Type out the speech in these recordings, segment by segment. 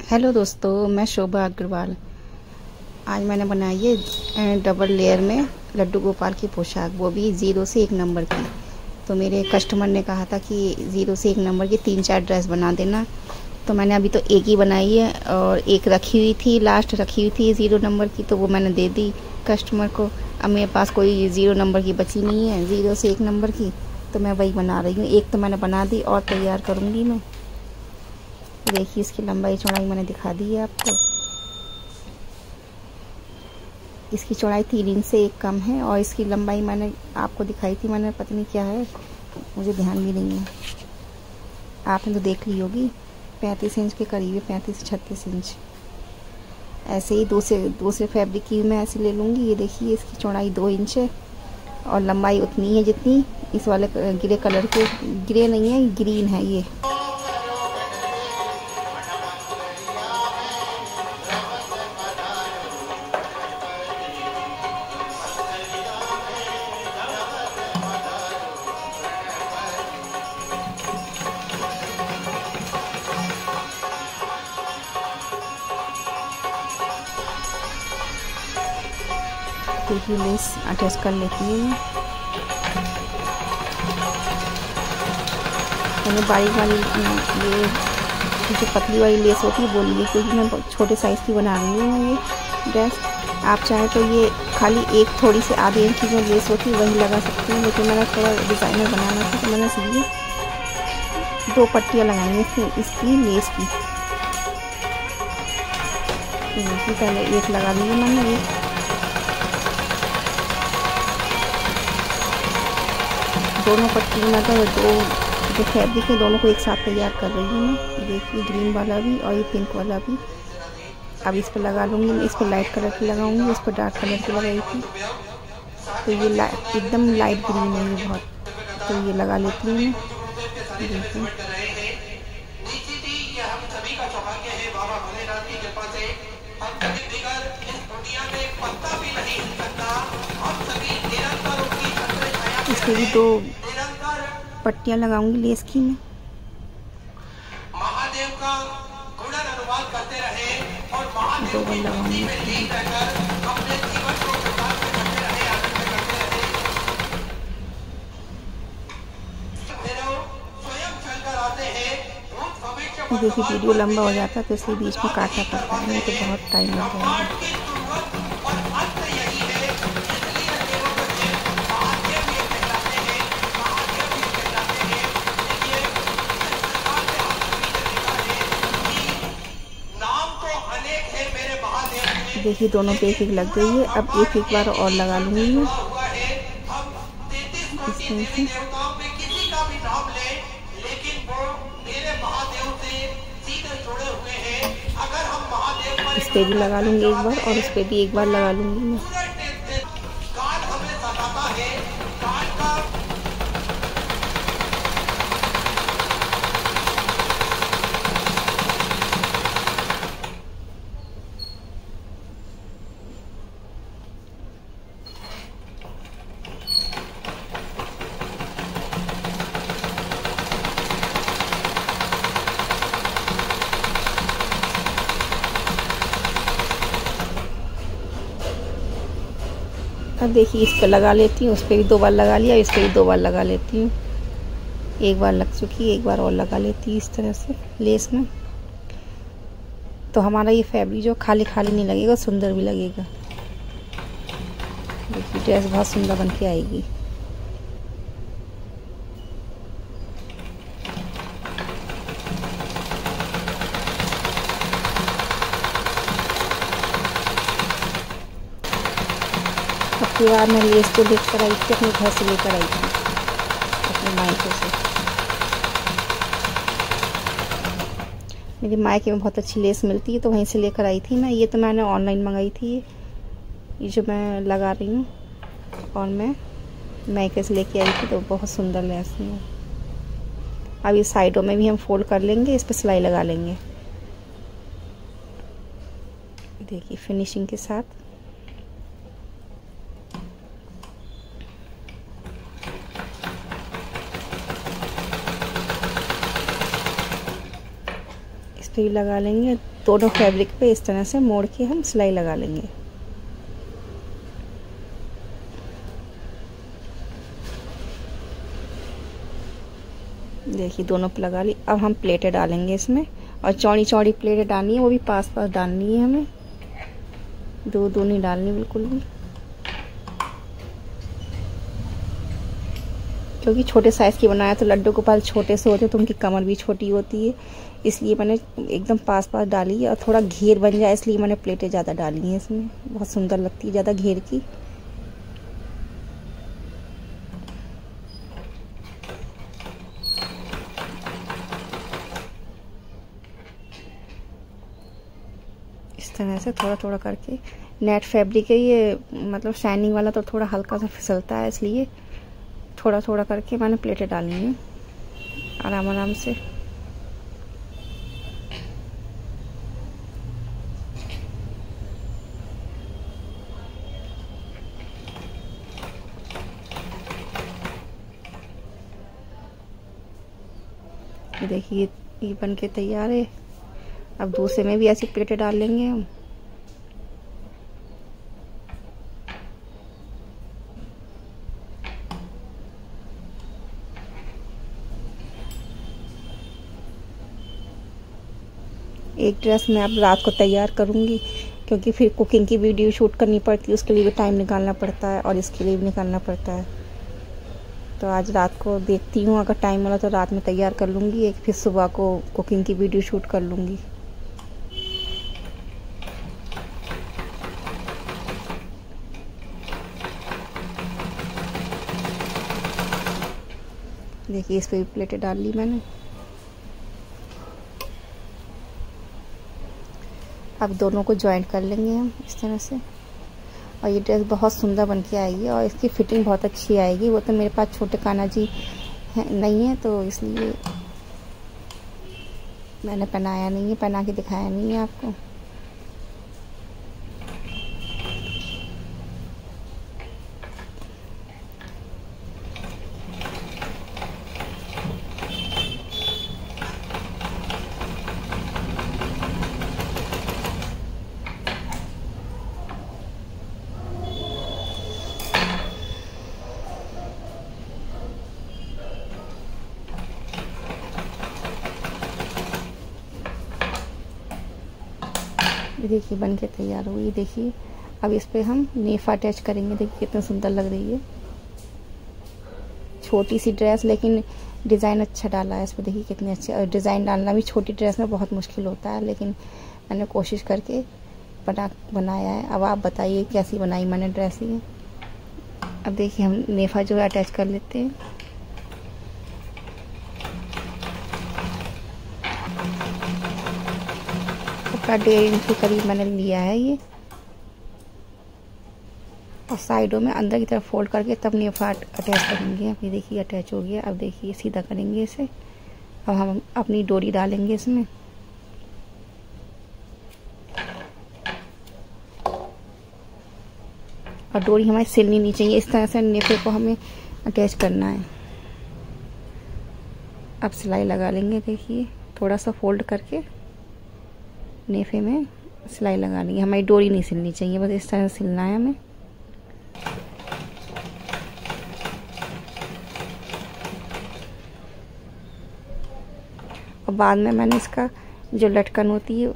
Hello दोस्तों, मैं शोभा अग्रवाल। आज मैंने बनाई है डबल लेयर में लड्डू गोपाल की पोशाक, वो भी 0 से 1 नंबर की। तो मेरे कस्टमर ने कहा था कि 0 से 1 नंबर की 3-4 ड्रेस बना देना। तो मैंने अभी तो एक ही बनाई है और एक रखी हुई थी, लास्ट रखी हुई थी 0 नंबर की, तो वो मैंने दे दी कस्टमर को। अब मेरे पास कोई 0 नंबर की बची नहीं है, 0 से 1 नंबर की, तो मैं वही बना रही हूँ। एक तो मैंने बना दी और तैयार करूँगी मैं। देखिए, इसकी लंबाई चौड़ाई मैंने दिखा दी है आपको। इसकी चौड़ाई 3 इंच से 1 कम है और इसकी लंबाई मैंने आपको दिखाई थी, मैंने पता नहीं क्या है, मुझे ध्यान भी नहीं है, आपने तो देख ली होगी। 35 इंच के करीब है, 35 से 36 इंच। ऐसे ही दूसरे फैब्रिक की मैं ऐसे ले लूँगी। ये देखिए, इसकी चौड़ाई 2 इंच है और लंबाई उतनी है जितनी इस वाले ग्रे कलर के, ग्रे नहीं है, ग्रीन है ये। देखिए, लेस अटैच कर लेती हूँ मैंने बारीक वाली, ये जो पतली वाली लेस होती है वो ली है, क्योंकि मैं छोटे साइज़ की बना रही हूँ ये ड्रेस। आप चाहे तो ये खाली एक थोड़ी सी आधे इंच की जो लेस होती है वही लगा सकते हैं, लेकिन मैंने थोड़ा डिज़ाइनर बनाना था तो मैंने इसलिए 2 पट्टियाँ लगाई हैं इसकी लेस की। पहले एक लगा ली है मैंने, एक दोनों पट्टी मतलब दो जो फैब्रिक है दोनों को एक साथ तैयार कर रही हूँ मैं। देखिए, ग्रीन वाला भी और ये पिंक वाला भी। अब इस पर लगा लूँगी मैं, इस पर लाइट कलर की लगाऊंगी, इस पर डार्क कलर की लगाई थी, तो ये एकदम लाइट ग्रीन है ये बहुत, तो ये लगा लेती हूँ मैं। देखिए, इस पर भी 2 पट्टियाँ लगाऊंगी लेस की मैं। महादेव का गुणन अनुवाद करते रहे और महादेव की लगाऊंगी अपने जीवन को प्रकाश में करते रहे, आनंद में करते रहे। स्वयं चलकर आते हैं। देखिए, वीडियो लंबा हो जाता है तो इसलिए बीच में काटना पड़ता है, नहीं तो बहुत टाइम लग जाएगा। देखिए, दोनों पे एक लग गई है। अब एक बार और लगा लूँगी मैं इसमें से। इस पे भी लगा लूँगी एक बार और इस पे भी एक बार लगा लूँगी मैं। अब देखिए, इस पर लगा लेती हूँ, उस पर भी 2 बार लगा लिया, इस पर भी 2 बार लगा लेती हूँ। एक बार लग चुकी है, एक बार और लगा लेती हूँ इस तरह से लेस में। तो हमारा ये फैब्रिक जो खाली खाली नहीं लगेगा, सुंदर भी लगेगा। देखिए, ड्रेस बहुत सुंदर बन के आएगी। अब की बार मैं लेस को लेकर आई थी, अपने घर से लेकर आई थी अपने मायके से। मेरी मायके में बहुत अच्छी लेस मिलती है तो वहीं से लेकर आई थी मैं। ये तो मैंने ऑनलाइन मंगाई थी, ये जो मैं लगा रही हूँ, और मैं मायके से लेके आई थी तो बहुत सुंदर लेस है। अब ये साइडों में भी हम फोल्ड कर लेंगे, इस पर सिलाई लगा लेंगे। देखिए, फिनिशिंग के साथ। पे ही लगा लेंगे। दोनों फैब्रिक पे इस तरह से मोड़ के हम सिलाई लगा लेंगे। देखिए दोनों पे लगा ली। अब हम प्लेटें डालेंगे इसमें, और चौड़ी चौड़ी प्लेटें डालनी है, वो भी पास पास डालनी है हमें, दो दो नहीं डालनी बिल्कुल भी, क्योंकि छोटे साइज़ की बनाया तो लड्डू गोपाल छोटे से होते तो उनकी कमर भी छोटी होती है, इसलिए मैंने एकदम पास पास डाली है। और थोड़ा घेर बन जाए इसलिए मैंने प्लेटें ज़्यादा डाली हैं इसमें, बहुत सुंदर लगती है ज़्यादा घेर की। इस तरह से थोड़ा थोड़ा करके, नेट फैब्रिक है ये, मतलब शाइनिंग वाला तो थोड़ा हल्का सा फिसलता है, इसलिए थोड़ा थोड़ा करके मैंने प्लेटें डालनी है आराम आराम से। देखिए ये बन के तैयार है। अब दूसरे में भी ऐसी प्लेटें डाल लेंगे हम। एक ड्रेस मैं अब रात को तैयार करूँगी, क्योंकि फिर कुकिंग की वीडियो शूट करनी पड़ती है, उसके लिए भी टाइम निकालना पड़ता है और इसके लिए भी निकालना पड़ता है। तो आज रात को देखती हूँ, अगर टाइम मिला तो रात में तैयार कर लूँगी एक, फिर सुबह को कुकिंग की वीडियो शूट कर लूँगी। देखिए इस पे भी प्लेटें डाल ली मैंने। अब दोनों को जॉइंट कर लेंगे हम इस तरह से, और ये ड्रेस बहुत सुंदर बन के आएगी और इसकी फिटिंग बहुत अच्छी आएगी। वो तो मेरे पास छोटे कान्हा जी नहीं है, तो इसलिए मैंने पहनाया नहीं है, पहना के दिखाया नहीं है आपको। ये देखिए बन के तैयार हुई। देखिए अब इस पे हम नेफा अटैच करेंगे। देखिए कितना सुंदर लग रही है, छोटी सी ड्रेस लेकिन डिज़ाइन अच्छा डाला है इस पर। देखिए कितने अच्छे, और डिज़ाइन डालना भी छोटी ड्रेस में बहुत मुश्किल होता है, लेकिन मैंने कोशिश करके बनाया है। अब आप बताइए कैसी बनाई मैंने ड्रेस ये। अब देखिए हम नेफा जो है अटैच कर लेते हैं। कपड़ा 1.5 इंच के करीब मैंने लिया है ये, और साइडों में अंदर की तरफ फोल्ड करके तब नेफा अटैच करेंगे। अब ये देखिए अटैच हो गया। अब देखिए सीधा करेंगे इसे। अब हम अपनी डोरी डालेंगे इसमें। और डोरी हमारी सिलनी नहीं चाहिए, इस तरह से नेफे को हमें अटैच करना है। अब सिलाई लगा लेंगे। देखिए थोड़ा सा फोल्ड करके नेफे में सिलाई लगानी है। हमारी डोरी नहीं सिलनी चाहिए, बस इस तरह से सिलना है हमें। और बाद में मैंने इसका जो लटकन होती है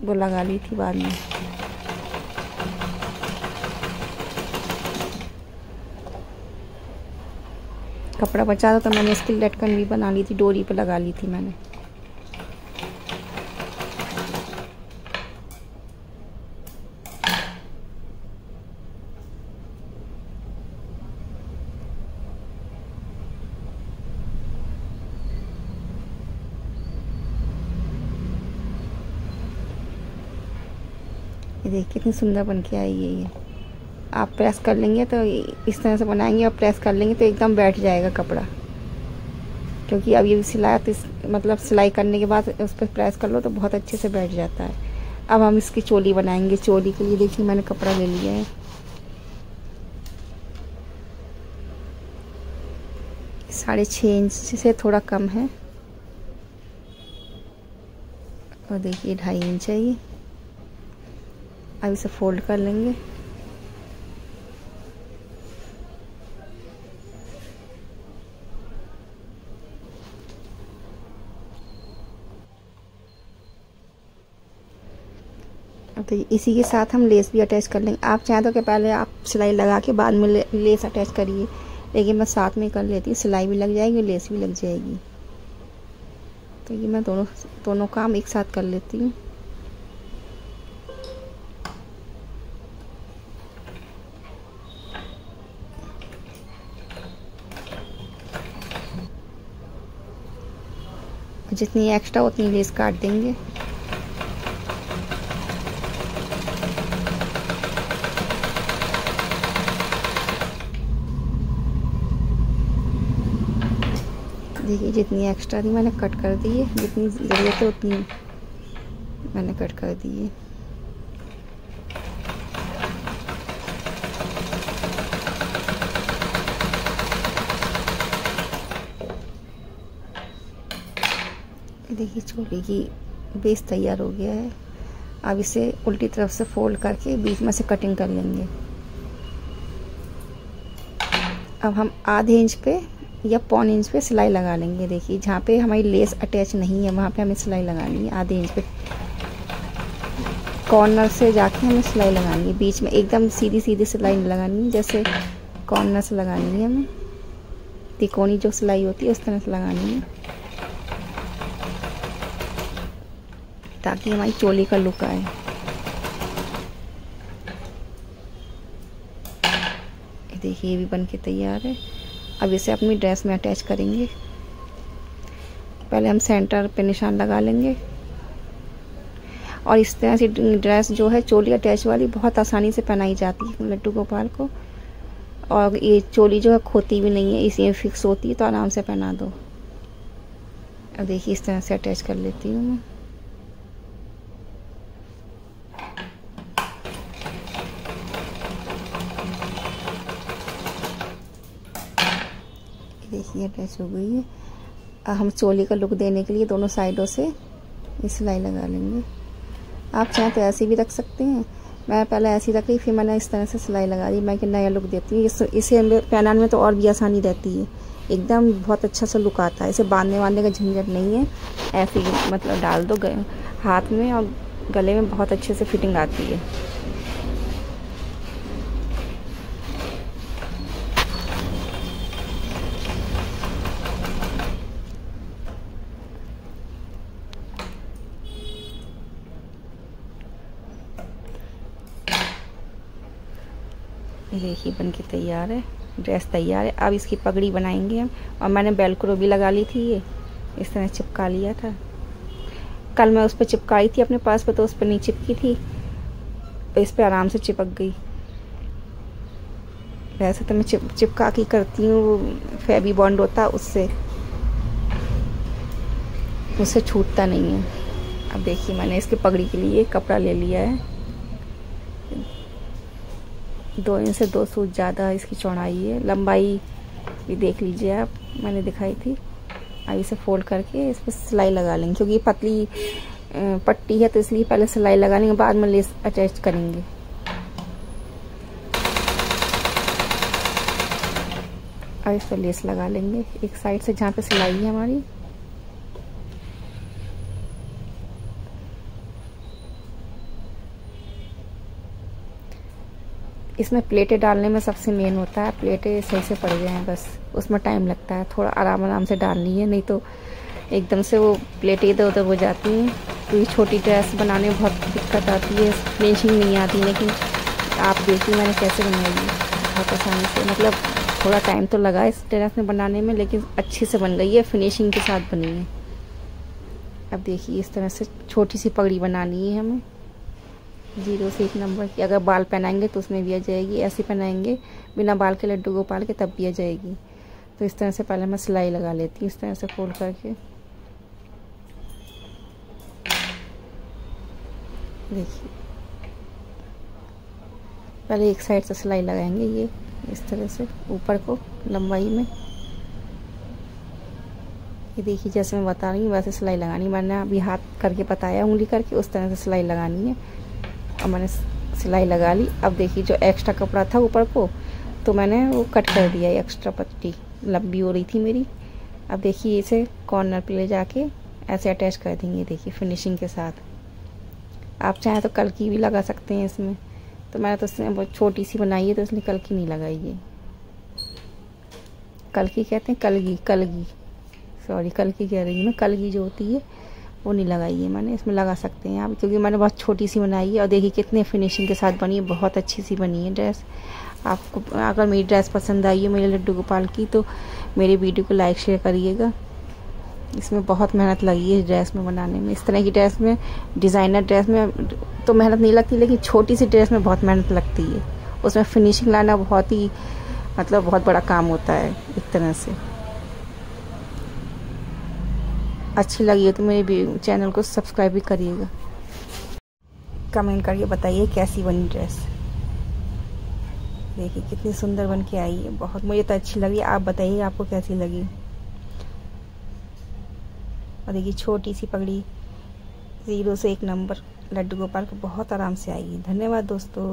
वो लगा ली थी बाद में। कपड़ा बचा था तो मैंने इसकी लटकन भी बना ली थी, डोरी पे लगा ली थी मैंने। ये देखिए कितनी सुंदर बन के आई है ये। आप प्रेस कर लेंगे तो इस तरह से बनाएंगे, और प्रेस कर लेंगे तो एकदम बैठ जाएगा कपड़ा, क्योंकि अब ये सिलाई तो मतलब सिलाई करने के बाद उस पर प्रेस कर लो तो बहुत अच्छे से बैठ जाता है। अब हम इसकी चोली बनाएंगे। चोली के लिए देखिए मैंने कपड़ा ले लिया है 6.5 इंच से थोड़ा कम है। और देखिए 2.5 इंच है ये। अब इसे फोल्ड कर लेंगे। तो इसी के साथ हम लेस भी अटैच कर लेंगे। आप चाहें तो कि पहले आप सिलाई लगा के बाद में लेस अटैच करिए, लेकिन मैं साथ में कर लेती हूँ, सिलाई भी लग जाएगी, लेस भी लग जाएगी। तो ये मैं दोनों काम एक साथ कर लेती हूँ। जितनी एक्स्ट्रा उतनी लेस काट देंगे। देखिए जितनी एक्स्ट्रा थी मैंने कट कर दी है, जितनी ज़रूरत है उतनी मैंने कट कर दी है। देखिए चोली की बेस तैयार हो गया है। अब इसे उल्टी तरफ से फोल्ड करके बीच में से कटिंग कर लेंगे। अब हम आधे इंच पे या 1.25 इंच पे सिलाई लगा लेंगे। देखिए जहाँ पे हमारी लेस अटैच नहीं है वहाँ पे हमें सिलाई लगानी है। आधे इंच पे कॉर्नर से जाके हमें सिलाई लगानी है। बीच में एकदम सीधी सीधी सिलाई नहीं लगानी है, जैसे कॉर्नर से लगानी है हमें। तिकोनी जो सिलाई होती है उस तरह से लगानी है, ताकि हमारी चोली का लुक आए। देखिए ये भी बन के तैयार है। अब इसे अपनी ड्रेस में अटैच करेंगे। पहले हम सेंटर पे निशान लगा लेंगे, और इस तरह से ड्रेस जो है चोली अटैच वाली बहुत आसानी से पहनाई जाती है लड्डू गोपाल को। और ये चोली जो है खोती भी नहीं है, इसी में फिक्स होती है, तो आराम से पहना दो। अब देखिए इस तरह से अटैच कर लेती हूँ मैं। देखिए अटैच हो गई है। अब हम चोली का लुक देने के लिए दोनों साइडों से सिलाई लगा लेंगे। आप चाहें तो ऐसे भी रख सकते हैं। मैं पहले ऐसी रख रही, फिर मैंने इस तरह से सिलाई लगा दी। मैं कि नया लुक देती हूँ, इसे पहनाने में तो और भी आसानी रहती है। एकदम बहुत अच्छा सा लुक आता है। इसे बांधने वांधने का झंझट नहीं है, ऐसे ही मतलब डाल दो हाथ में और गले में बहुत अच्छे से फिटिंग आती है। देखिए बन के तैयार है, ड्रेस तैयार है। अब इसकी पगड़ी बनाएंगे हम। और मैंने बेलक्रो भी लगा ली थी, ये इस तरह चिपका लिया था। कल मैं उस पर चिपकाई थी अपने पास पे, तो उस पर नहीं चिपकी थी, इस पर आराम से चिपक गई। वैसे तो मैं चिपका के करती हूँ, फेवी बॉन्ड होता उससे छूटता नहीं है। अब देखिए मैंने इसकी पगड़ी के लिए कपड़ा ले लिया है। 2 इंच से 2 सूत ज़्यादा इसकी चौड़ाई है। लंबाई भी देख लीजिए आप, मैंने दिखाई थी। अब इसे फोल्ड करके इस पर सिलाई लगा लेंगे, क्योंकि ये पतली पट्टी है तो इसलिए पहले सिलाई लगा लेंगे, बाद में लेस अटैच करेंगे। अब इस पर लेस लगा लेंगे एक साइड से, जहाँ पे सिलाई है हमारी। इसमें प्लेटें डालने में सबसे मेन होता है, प्लेटें सही से पड़ जाएं, बस उसमें टाइम लगता है। थोड़ा आराम आराम से डालनी है, नहीं तो एकदम से वो प्लेटें इधर उधर हो जाती हैं। तो ये छोटी ड्रेस बनाने में बहुत दिक्कत आती है, फिनिशिंग नहीं आती। लेकिन आप देखिए मैंने कैसे बनाई है, बहुत आसानी से। मतलब थोड़ा टाइम तो लगा इस ड्रेस में बनाने में, लेकिन अच्छी से बन गई है, फिनिशिंग के साथ बनी है। अब देखिए इस तरह से छोटी सी पगड़ी बनानी है हमें, 0 से 1 नंबर की। अगर बाल पहनाएंगे तो उसमें भी आ जाएगी, ऐसे पहनाएंगे बिना बाल के लड्डू गोपाल के तब भी आ जाएगी। तो इस तरह से पहले मैं सिलाई लगा लेती हूँ, इस तरह से फोल्ड करके। देखिए पहले एक साइड से सिलाई लगाएंगे, ये इस तरह से ऊपर को लंबाई में। ये देखिए जैसे मैं बता रही हूँ वैसे सिलाई लगानी, मैंने अभी हाथ करके बताया, उंगली करके उस तरह से सिलाई लगानी है। और मैंने सिलाई लगा ली। अब देखिए जो एक्स्ट्रा कपड़ा था ऊपर को तो मैंने वो कट कर दिया, एक्स्ट्रा पट्टी लंबी हो रही थी मेरी। अब देखिए इसे कॉर्नर पे ले जाके ऐसे अटैच कर देंगे, देखिए फिनिशिंग के साथ। आप चाहें तो कल की भी लगा सकते हैं इसमें, तो मैंने तो इसमें बहुत छोटी सी बनाई है तो इसलिए कल की नहीं लगाई है। कल की कहते हैं कलगी सॉरी कल की कह रही हूँ मैं, कलगी जो होती है वो नहीं लगाई है मैंने, इसमें लगा सकते हैं आप, क्योंकि मैंने बहुत छोटी सी बनाई है। और देखिए कितने फिनिशिंग के साथ बनी है, बहुत अच्छी सी बनी है ड्रेस। आपको अगर मेरी ड्रेस पसंद आई है मेरे लड्डू गोपाल की तो मेरे वीडियो को लाइक शेयर करिएगा। इसमें बहुत मेहनत लगी है इस ड्रेस में बनाने में। इस तरह की ड्रेस में, डिज़ाइनर ड्रेस में तो मेहनत नहीं लगती, लेकिन छोटी सी ड्रेस में बहुत मेहनत लगती है। उसमें फिनिशिंग लाना बहुत ही मतलब बहुत बड़ा काम होता है एक तरह से। अच्छी लगी हो तो मेरे चैनल को सब्सक्राइब भी करिएगा। कमेंट करके बताइए कैसी बनी ड्रेस। देखिए कितनी सुंदर बन के आई है, बहुत मुझे तो अच्छी लगी। आप बताइए आपको कैसी लगी। और देखिए छोटी सी पगड़ी 0 से 1 नंबर लड्डू गोपाल को बहुत आराम से आई है। धन्यवाद दोस्तों।